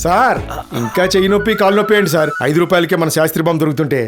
Sir ఇంకా చెయ్యి నొప్పి కాలు నొప్పి ఏంటి సార్? 5 రూపాయలకే మన శాస్త్రి బాంబు దొరుకుతుంటే.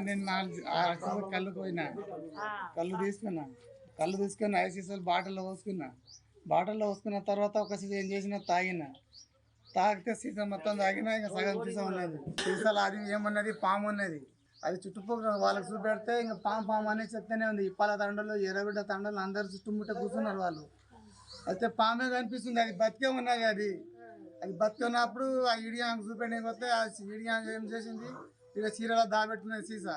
నేను 6 కళ్ళు పోయినా, కళ్ళు తీసుకున్నా 5 సీసాలు బాటిల్లో పోసుకున్న తర్వాత ఒక సీసా ఏం చేసినా తాగితే సీసా మొత్తం తాగినా ఇంకా సగం సీసా ఉన్నది. సీసాలు అది ఏమన్నది పాము ఉన్నది. అది చుట్టుపక్కల వాళ్ళకి చూపెడితే ఇంకా పాము అనేది చెప్తూనే ఉంది. ఇప్పాల తండలు ఎర్రగడ్డ తండలు అందరు చుట్టుముట్ట కూర్చున్నారు వాళ్ళు. అయితే పామే కనిపిస్తుంది, అది బతికే ఉన్నది. అది బతికే ఉన్నప్పుడు ఆ ఈడియాంగ్ చూపెట్టడానికి వస్తే ఆ ఈడియాంగ్ ఏం చేసింది, ఇక చీరలో దాబెట్టుకునేది సీసా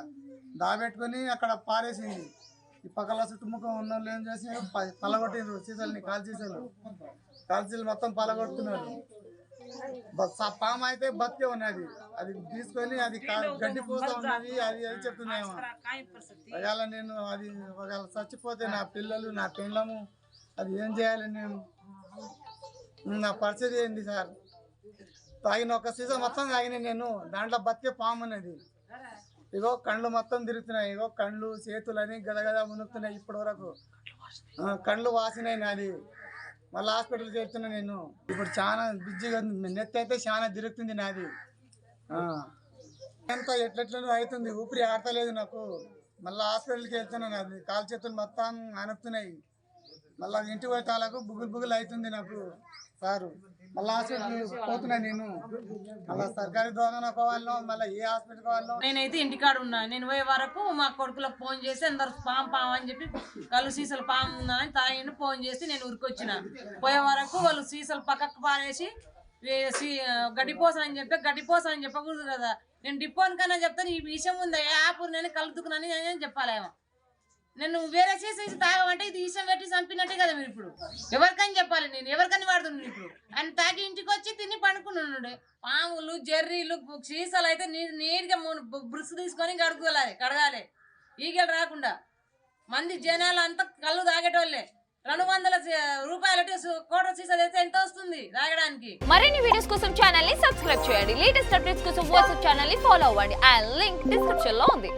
దాబెట్టుకొని అక్కడ పారేసింది. ఈ పక్కల చుట్టుముఖం ఉన్న వాళ్ళు ఏం చేసి పలగొట్టిండ్రు సీసాలని, కాల్చీలు మొత్తం పలగొడుతున్నారు. పాము అయితే బతికే ఉన్నది. అది తీసుకొని అది గడ్డి పూస ఉన్నది, అది చెప్తున్నాయేమో. ఒకవేళ నేను అది ఒకవేళ చచ్చిపోతే నా పిల్లలు నా పెళ్ళము అది ఏం చేయాలి? నేను నా పరిస్థితి ఏంది సార్? తాగిన ఒక సీజన్ మొత్తం తాగిన నేను, దాంట్లో బతికే పాము ఉన్నది. ఇగో కళ్ళు మొత్తం తిరుగుతున్నాయి, ఇగో కళ్ళు చేతులని గదగద మునుగుతున్నాయి. ఇప్పటి వరకు కళ్ళు వాసినాయి నాది. మళ్ళీ హాస్పిటల్కి వెళ్తున్నా నేను. ఇప్పుడు చాలా బిజీగా నెత్తి అయితే చాలా తిరుగుతుంది నాది. ఎంత ఎట్లెట్లనో అవుతుంది, ఊపిరి ఆడతలేదు నాకు. మళ్ళీ హాస్పిటల్కి వెళ్తున్నాను, అది కాలు చేతులు మొత్తం అనపుతున్నాయి. మళ్ళీ ఇంటి పోయేటాలకు బుగులు అవుతుంది నాకు సారు. మళ్ళీ హాస్పిటల్ పోతున్నా నేను. మళ్ళీ సర్కారీ దవాఖానా పోవాలో మళ్ళీ ఏ హాస్పిటల్ పోవాలో. నేనైతే ఇంటికాడ ఉన్నా. నేను పోయే వరకు మా కొడుకులకు ఫోన్ చేసి అందరు పాము అని చెప్పి కళ్ళు సీసాలు పాము ఉందని తాగిండు. ఫోన్ చేసి నేను ఉరికొచ్చిన. పోయే వరకు వాళ్ళు సీసాలు పక్కకు పారేసి గడ్డిపోస అని చెప్పకూడదు కదా. నేను డిపోన్ కన్నా చెప్తాను, ఈ విషయం ఉందా యాపూర్ నేను కలుదుకున్నాను నేను చెప్పాలేమో. నేను వేరే చేసి తాగమంటే ఇది విషయం పెట్టి చంపినట్టే కదా మీరు. ఇప్పుడు ఎవరికని చెప్పాలి? నేను ఎవరికని వాడుతున్నాను? ఇప్పుడు ఆయన తాగి ఇంటికి వచ్చి తిని పండుకున్నాడు. పాములు జర్రీలు సీసాలు అయితే నీట్గా బ్రుష్ తీసుకొని కడగాలి ఈగలు రాకుండా. మంది జనాలు అంతా కళ్ళు తాగేటోళ్ళే. 200 రూపాయలు కోట సీసా తెస్తే ఎంత వస్తుంది తాగడానికి? మరిన్ని వీడియోస్ కోసం ఛానల్ ని సబ్స్క్రైబ్ చేయండి. లేటెస్ట్ అప్డేట్స్ కోసం వాట్సాప్ ఛానల్ ని ఫాలో అవ్వండి. ఆ లింక్ డిస్క్రిప్షన్ లో ఉంది.